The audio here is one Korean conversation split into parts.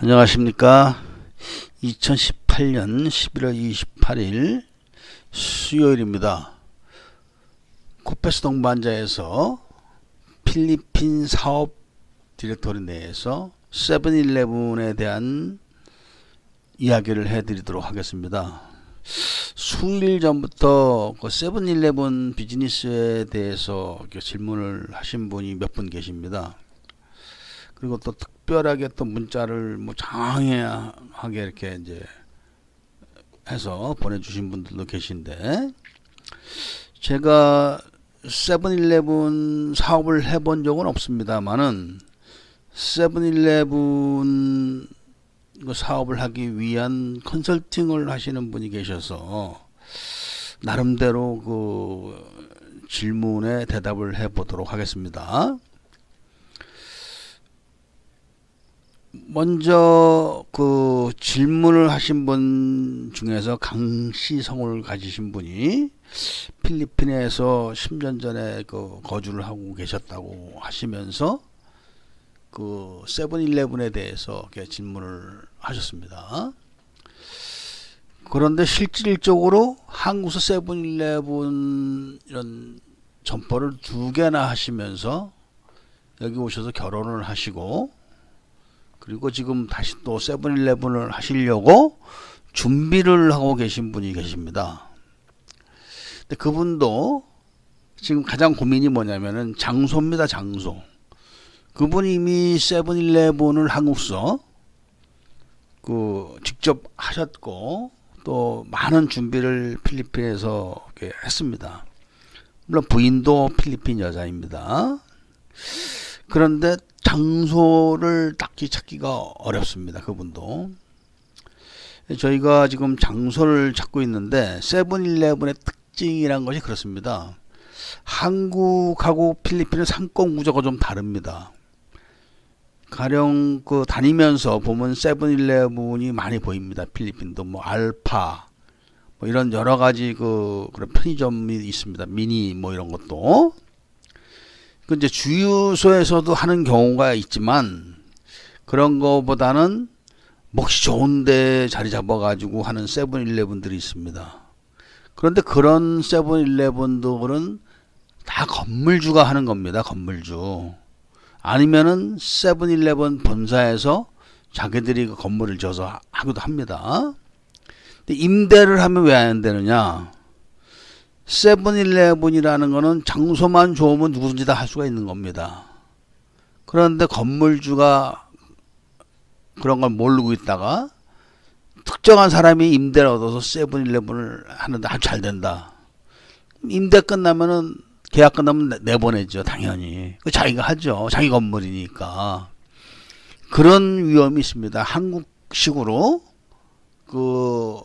안녕하십니까. 2018년 11월 28일 수요일입니다. 코페스 동반자에서 필리핀 사업 디렉토리 내에서 세븐일레븐에 대한 이야기를 해드리도록 하겠습니다. 수일 전부터 그 세븐일레븐 비즈니스에 대해서 질문을 하신 분이 몇 분 계십니다. 그리고 또 특별하게 또 문자를 뭐 장황하게 이렇게 이제 해서 보내주신 분들도 계신데, 제가 세븐일레븐 사업을 해본 적은 없습니다만은 세븐일레븐 사업을 하기 위한 컨설팅을 하시는 분이 계셔서 나름대로 그 질문에 대답을 해보도록 하겠습니다. 먼저 그 질문을 하신 분 중에서 강씨성을 가지신 분이 필리핀에서 10년 전에 그 거주를 하고 계셨다고 하시면서 그 세븐일레븐에 대해서 질문을 하셨습니다. 그런데 실질적으로 한국에서 세븐일레븐 이런 점포를 2개나 하시면서 여기 오셔서 결혼을 하시고, 그리고 지금 다시 또 세븐일레븐을 하시려고 준비를 하고 계신 분이 계십니다. 근데 그분도 지금 가장 고민이 뭐냐면은 장소입니다. 장소. 그분이 이미 세븐일레븐을 한국서 그 직접 하셨고 또 많은 준비를 필리핀에서 했습니다. 물론 부인도 필리핀 여자입니다. 그런데 장소를 딱히 찾기가 어렵습니다. 그분도. 저희가 지금 장소를 찾고 있는데 세븐일레븐의 특징이란 것이 그렇습니다. 한국하고 필리핀의 상권 구조가 좀 다릅니다. 가령 그 다니면서 보면 세븐일레븐이 많이 보입니다. 필리핀도 뭐 알파 뭐 이런 여러 가지 그런 편의점이 있습니다. 미니 뭐 이런 것도. 그 이제 주유소에서도 하는 경우가 있지만 그런 거보다는 몫이 좋은데 자리 잡아가지고 하는 세븐일레븐들이 있습니다. 그런데 그런 세븐일레븐들은 다 건물주가 하는 겁니다. 건물주. 아니면은 세븐일레븐 본사에서 자기들이 그 건물을 지어서 하기도 합니다. 근데 임대를 하면 왜 안 되느냐? 세븐일레븐이라는 거는 장소만 좋으면 누구든지 다 할 수가 있는 겁니다. 그런데 건물주가 그런 걸 모르고 있다가 특정한 사람이 임대를 얻어서 세븐일레븐을 하는데 아주 잘 된다. 임대 끝나면은 계약 끝나면 내보내죠. 당연히. 자기가 하죠. 자기 건물이니까. 그런 위험이 있습니다. 한국식으로 그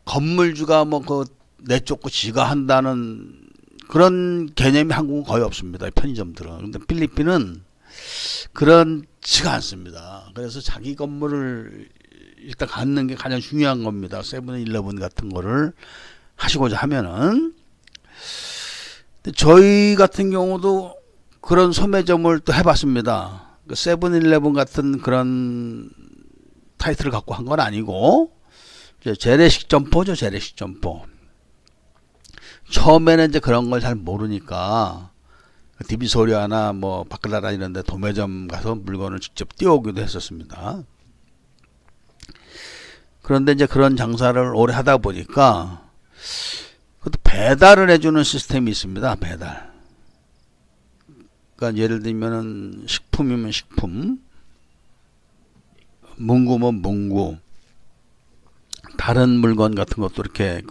건물주가 뭐 내쫓고 지가 한다는 그런 개념이 한국은 거의 없습니다. 편의점들은. 근데 필리핀은 그렇지가 않습니다. 그래서 자기 건물을 일단 갖는 게 가장 중요한 겁니다. 세븐일레븐 같은 거를 하시고자 하면은. 저희 같은 경우도 그런 소매점을 또 해봤습니다. 세븐일레븐 같은 그런 타이틀을 갖고 한 건 아니고 재래식 점포죠. 재래식 점포. 처음에는 이제 그런 걸 잘 모르니까 디비소리아나 뭐 바클라라 이런 데 도매점 가서 물건을 직접 띄워오기도 했었습니다. 그런데 이제 그런 장사를 오래 하다 보니까 그것도 배달을 해주는 시스템이 있습니다. 배달. 그러니까 예를 들면은 식품이면 식품, 문구면 문구, 다른 물건 같은 것도 이렇게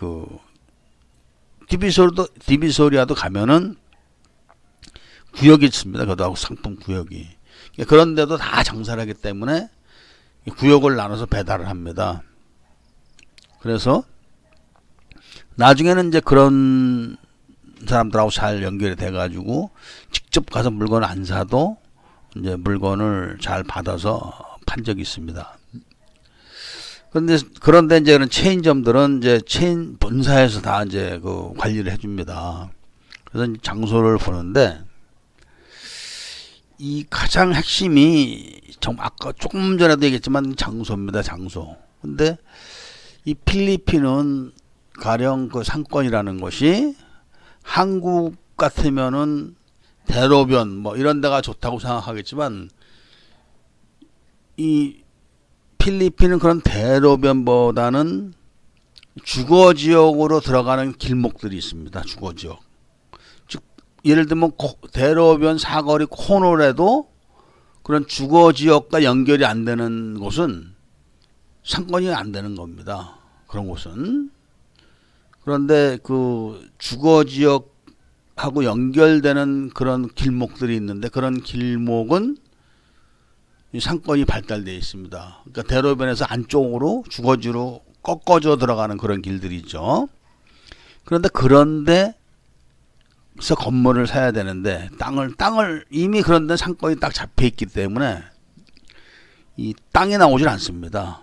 디비소리아도 가면은 구역이 있습니다. 그것도 상품 구역이. 그런데도 다 장사를 하기 때문에 구역을 나눠서 배달을 합니다. 그래서 나중에는 이제 그런 사람들하고 잘 연결이 돼가지고 직접 가서 물건을 안 사도 이제 물건을 잘 받아서 판 적이 있습니다. 그런데 이제 그런 체인점들은 이제 체인 본사에서 다 이제 관리를 해줍니다. 그래서 장소를 보는데 이 가장 핵심이 아까 조금 전에도 얘기했지만 장소입니다. 장소. 근데 이 필리핀은 가령 그 상권이라는 것이 한국 같으면은 대로변 뭐 이런 데가 좋다고 생각하겠지만 이 필리핀은 그런 대로변보다는 주거지역으로 들어가는 길목들이 있습니다. 주거지역. 즉 예를 들면 대로변 사거리 코너라도 그런 주거지역과 연결이 안 되는 곳은 상권이 안 되는 겁니다. 그런 곳은. 그런데 그 주거지역하고 연결되는 그런 길목들이 있는데 그런 길목은 상권이 발달되어 있습니다. 그러니까 대로변에서 안쪽으로 주거지로 꺾어져 들어가는 그런 길들이 있죠. 그런데 그런데서 건물을 사야 되는데 땅을 이미 그런데 상권이 딱 잡혀 있기 때문에 이 땅이 나오질 않습니다.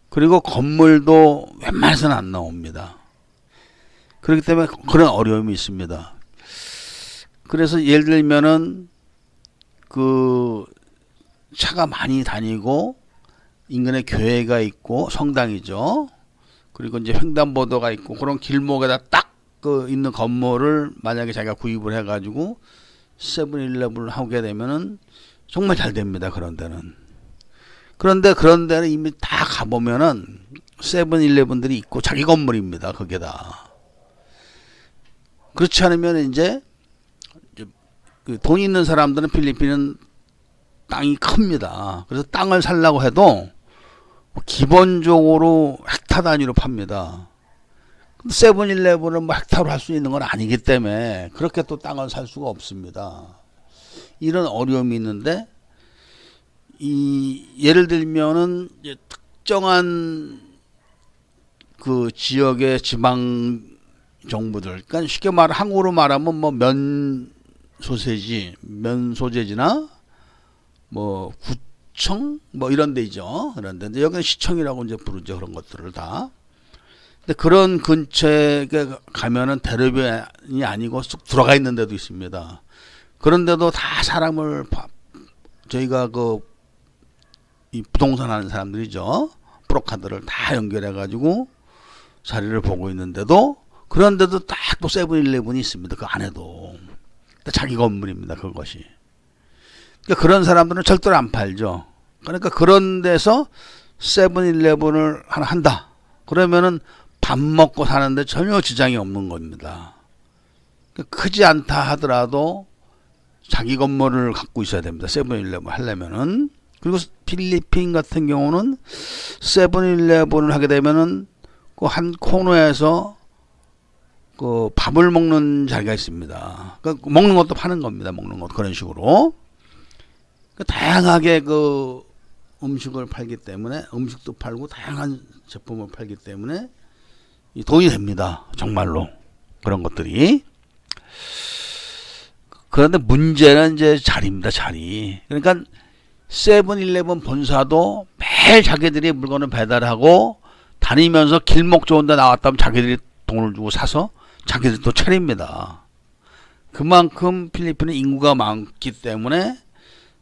그리고 건물도 웬만해서는 안 나옵니다. 그렇기 때문에 그런 어려움이 있습니다. 그래서 예를 들면은 그 차가 많이 다니고 인근에 교회가 있고 성당이죠. 그리고 이제 횡단보도가 있고 그런 길목에다 딱 그 있는 건물을 만약에 자기가 구입을 해가지고 세븐일레븐을 하게 되면은 정말 잘 됩니다. 그런 데는. 그런데 그런 데는 이미 다 가보면은 세븐일레븐들이 있고 자기 건물입니다. 거기에다. 그렇지 않으면 이제 그 돈 있는 사람들은 필리핀은 땅이 큽니다. 그래서 땅을 살려고 해도 기본적으로 헥타 단위로 팝니다. 세븐일레븐은 뭐 헥타로 할 수 있는 건 아니기 때문에 그렇게 또 땅을 살 수가 없습니다. 이런 어려움이 있는데 예를 들면은 특정한 그 지역의 지방 정부들, 그러니까 쉽게 말해 한국으로 말하면 뭐 면 소재지나 뭐 구청 뭐 이런 데죠. 그런데 여기는 시청이라고 이제 부르죠. 그런 것들을 다. 근데 그런 근처에 가면은 대로변이 아니고 쑥 들어가 있는 데도 있습니다. 그런데도 다 사람을 저희가 이 부동산 하는 사람들이죠. 브로커들을 다 연결해 가지고 자리를 보고 있는데도 그런데도 딱 또 세븐일레븐이 있습니다. 그 안에도 자기 건물입니다. 그것이. 그러니까 그런 사람들은 절대로 안 팔죠. 그러니까 그런 데서 세븐일레븐을 하나 한다. 그러면은 밥 먹고 사는데 전혀 지장이 없는 겁니다. 그러니까 크지 않다 하더라도 자기 건물을 갖고 있어야 됩니다. 세븐일레븐 하려면은. 그리고 필리핀 같은 경우는 세븐일레븐을 하게 되면은 그 한 코너에서 그 밥을 먹는 자리가 있습니다. 그 먹는 것도 파는 겁니다. 먹는 것 그런 식으로. 다양하게 그 음식을 팔기 때문에 음식도 팔고 다양한 제품을 팔기 때문에 돈이 됩니다. 정말로 그런 것들이. 그런데 문제는 이제 자리입니다. 자리. 그러니까 세븐일레븐 본사도 매일 자기들이 물건을 배달하고 다니면서 길목 좋은 데 나왔다면 자기들이 돈을 주고 사서 자기들이 또 차립니다. 그만큼 필리핀은 인구가 많기 때문에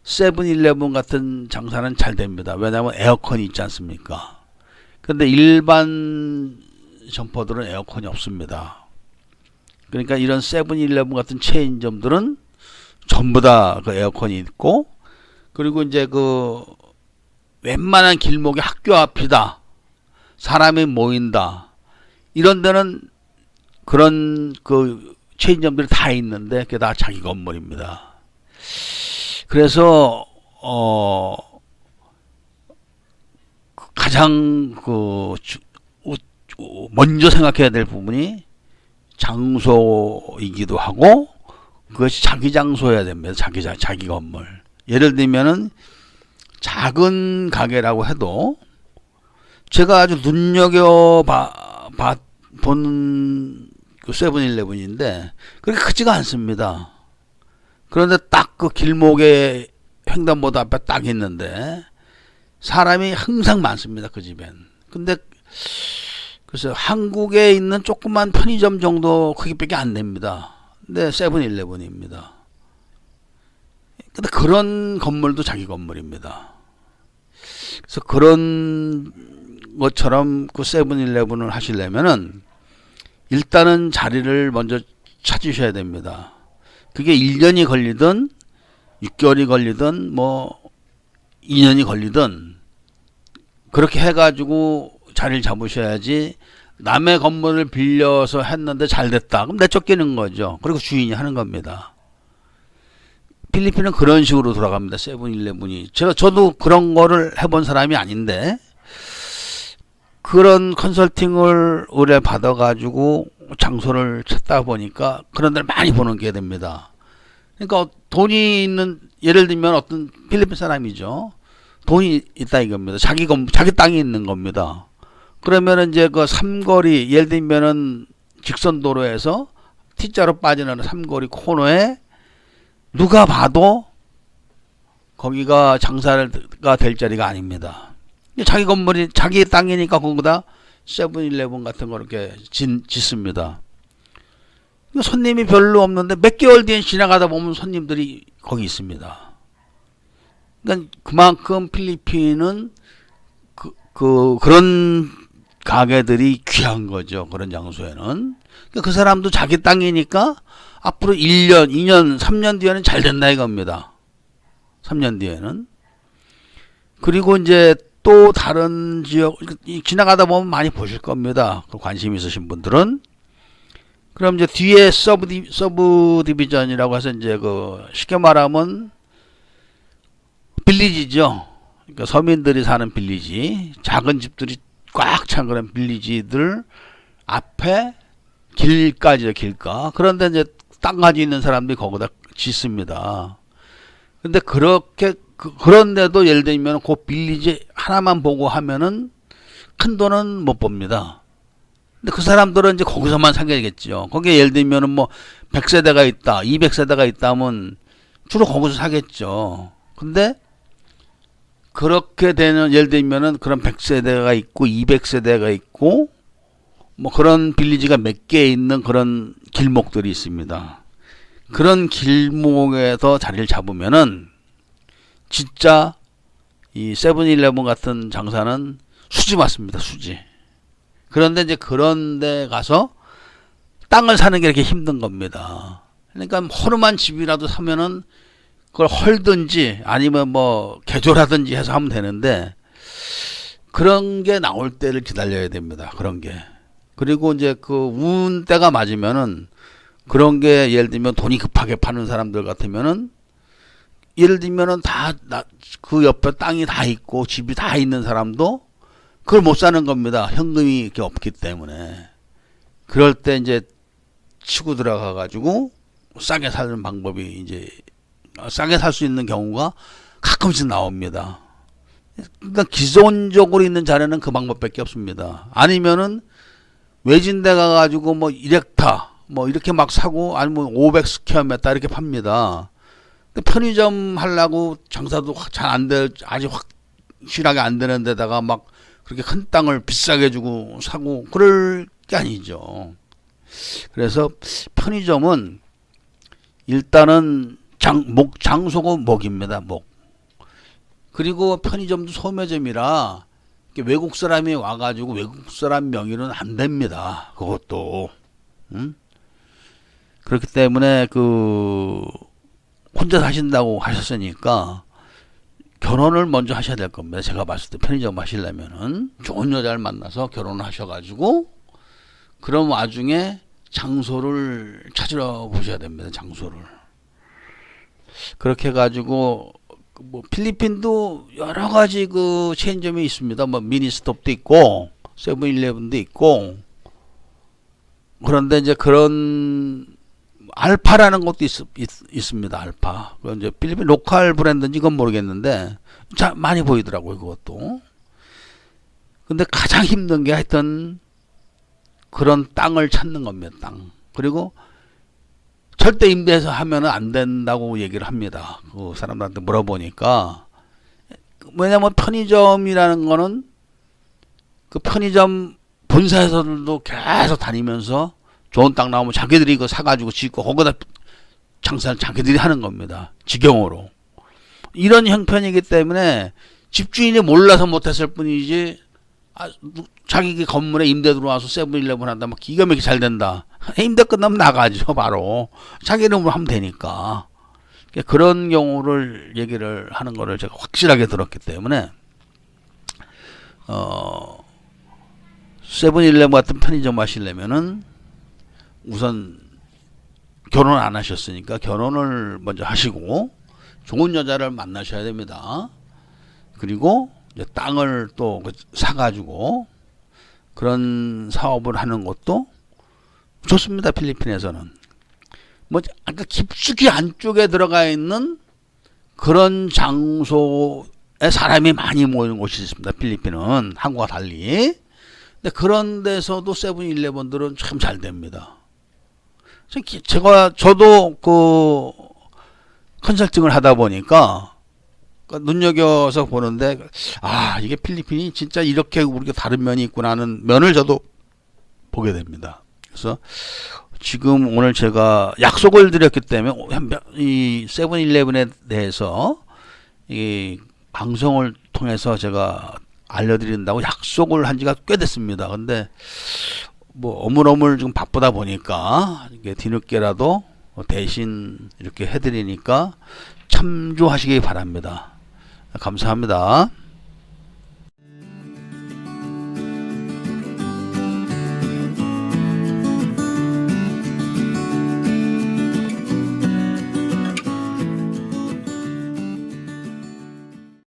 세븐일레븐 같은 장사는 잘 됩니다. 왜냐하면 에어컨이 있지 않습니까? 그런데 일반 점포들은 에어컨이 없습니다. 그러니까 이런 세븐일레븐 같은 체인점들은 전부 다 그 에어컨이 있고, 그리고 이제 그 웬만한 길목이 학교 앞이다, 사람이 모인다, 이런 데는 그런 그 체인점들이 다 있는데 그게 다 자기 건물입니다. 그래서 가장 먼저 생각해야 될 부분이 장소이기도 하고 그것이 자기 장소여야 됩니다. 자기 건물. 예를 들면은 작은 가게라고 해도 제가 아주 눈여겨본 그 세븐일레븐인데 그렇게 크지가 않습니다. 그런데 딱 그 길목에 횡단보도 앞에 딱 있는데 사람이 항상 많습니다. 그 집엔. 근데 그래서 한국에 있는 조그만 편의점 정도 크기밖에 안 됩니다. 근데 세븐일레븐입니다. 근데 그런 건물도 자기 건물입니다. 그래서 그런 것처럼 그 세븐일레븐을 하시려면은 일단은 자리를 먼저 찾으셔야 됩니다. 그게 1년이 걸리든 6개월이 걸리든 뭐 2년이 걸리든 그렇게 해가지고 자리를 잡으셔야지. 남의 건물을 빌려서 했는데 잘 됐다 그럼 내쫓기는 거죠. 그리고 주인이 하는 겁니다. 필리핀은 그런 식으로 돌아갑니다. 세븐일레븐이. 저도 그런 거를 해본 사람이 아닌데 그런 컨설팅을 의뢰 받아가지고 장소를 찾다 보니까 그런 데를 많이 보는 게 됩니다. 그러니까 돈이 있는, 예를 들면 어떤 필리핀 사람이죠. 돈이 있다 이겁니다. 자기 땅이 있는 겁니다. 그러면 이제 그 삼거리, 예를 들면은 직선도로에서 T자로 빠지는 삼거리 코너에 누가 봐도 거기가 장사가 될 자리가 아닙니다. 자기 건물이 자기 땅이니까 거기다 세븐일레븐 같은 거 이렇게 짓습니다. 손님이 별로 없는데 몇 개월 뒤에 지나가다 보면 손님들이 거기 있습니다. 그러니까 그만큼 필리핀은 그런 가게들이 귀한 거죠. 그런 장소에는. 그러니까 그 사람도 자기 땅이니까 앞으로 1년, 2년, 3년 뒤에는 잘 된다 이겁니다. 3년 뒤에는. 그리고 이제 또 다른 지역 지나가다 보면 많이 보실 겁니다. 관심 있으신 분들은. 그럼 이제 뒤에 서브 디비전이라고 해서 이제 그 쉽게 말하면 빌리지죠. 그러니까 서민들이 사는 빌리지, 작은 집들이 꽉 찬 그런 빌리지들 앞에 길가죠, 길가. 그런데 이제 땅 가지고 있는 사람들이 거기다 짓습니다. 근데 그런데도 예를 들면 그 빌리지 하나만 보고 하면은 큰 돈은 못 봅니다. 근데 그 사람들은 이제 거기서만 사겠죠. 거기에 예를 들면은 뭐 100세대가 있다, 200세대가 있다면 주로 거기서 사겠죠. 근데 그렇게 되는, 예를 들면은 그런 100세대가 있고 200세대가 있고 뭐 그런 빌리지가 몇 개 있는 그런 길목들이 있습니다. 그런 길목에서 자리를 잡으면은 진짜 이 세븐일레븐 같은 장사는 수지 맞습니다. 수지. 그런데 이제 그런 데 가서 땅을 사는 게 이렇게 힘든 겁니다. 그러니까 허름한 집이라도 사면은 그걸 헐든지 아니면 뭐 개조라든지 해서 하면 되는데 그런 게 나올 때를 기다려야 됩니다. 그런 게. 그리고 이제 그 운때가 맞으면은 그런 게 예를 들면 돈이 급하게 파는 사람들 같으면은 예를 들면은 그 옆에 땅이 다 있고 집이 다 있는 사람도 그걸 못 사는 겁니다. 현금이 이렇게 없기 때문에. 그럴 때 이제 치고 들어가 가지고 싸게 사는 방법이 이제 싸게 살 수 있는 경우가 가끔씩 나옵니다. 그러니까 기존적으로 있는 자리는 그 방법밖에 없습니다. 아니면은 외진데 가가지고 뭐 1헥타 뭐 이렇게 막 사고 아니면 500스퀘어미터 이렇게 팝니다. 근데 편의점 하려고 장사도 잘 안 돼, 아직 확실하게 안 되는 데다가 막 그렇게 큰 땅을 비싸게 주고 사고 그럴 게 아니죠. 그래서 편의점은 일단은 장소고 목입니다. 목. 그리고 편의점도 소매점이라 외국 사람이 와가지고 외국 사람 명의는 안 됩니다. 그것도. 그렇기 때문에 혼자 사신다고 하셨으니까 결혼을 먼저 하셔야 될 겁니다. 제가 봤을 때 편의점 하시려면은 좋은 여자를 만나서 결혼을 하셔가지고 그런 와중에 장소를 찾으러 보셔야 됩니다. 장소를. 그렇게 해가지고 뭐 필리핀도 여러 가지 그 체인점이 있습니다. 뭐 미니스톱도 있고 세븐일레븐도 있고. 그런데 이제 그런 알파라는 것도 있습니다. 알파. 그건 이제 필리핀 로컬 브랜드인지 이건 모르겠는데 많이 보이더라고요. 그것도. 근데 가장 힘든 게 하여튼 그런 땅을 찾는 겁니다. 땅. 그리고 절대 임대해서 하면은 안 된다고 얘기를 합니다. 그 사람들한테 물어보니까. 왜냐면 편의점이라는 거는 그 편의점 본사에서도 계속 다니면서 좋은 땅 나오면 자기들이 이거 사가지고 짓고 거기다 장사를 자기들이 하는 겁니다. 직영으로. 이런 형편이기 때문에 집주인이 몰라서 못했을 뿐이지, 자기 건물에 임대 들어와서 세븐일레븐 한다, 막 기가 막히게 잘 된다. 임대 끝나면 나가죠, 바로. 자기 이름으로 하면 되니까. 그런 경우를 얘기를 하는 거를 제가 확실하게 들었기 때문에, 세븐일레븐 같은 편의점 하시려면은 우선 결혼 안 하셨으니까 결혼을 먼저 하시고 좋은 여자를 만나셔야 됩니다. 그리고 이제 땅을 또 사가지고 그런 사업을 하는 것도 좋습니다. 필리핀에서는. 뭐 아까 깊숙이 안쪽에 들어가 있는 그런 장소에 사람이 많이 모이는 곳이 있습니다. 필리핀은 한국과 달리. 근데 그런 데서도 세븐일레븐들은 참 잘 됩니다. 저도 그 컨설팅을 하다 보니까 눈여겨서 보는데, 이게 필리핀이 진짜 이렇게 우리가 다른 면이 있구나 하는 면을 저도 보게 됩니다. 그래서 지금 오늘 제가 약속을 드렸기 때문에 이 세븐일레븐에 대해서 이 방송을 통해서 제가 알려드린다고 약속을 한 지가 꽤 됐습니다. 근데 뭐 어물어물 좀 바쁘다 보니까 이게 뒤늦게라도 대신 이렇게 해드리니까 참조하시기 바랍니다. 감사합니다.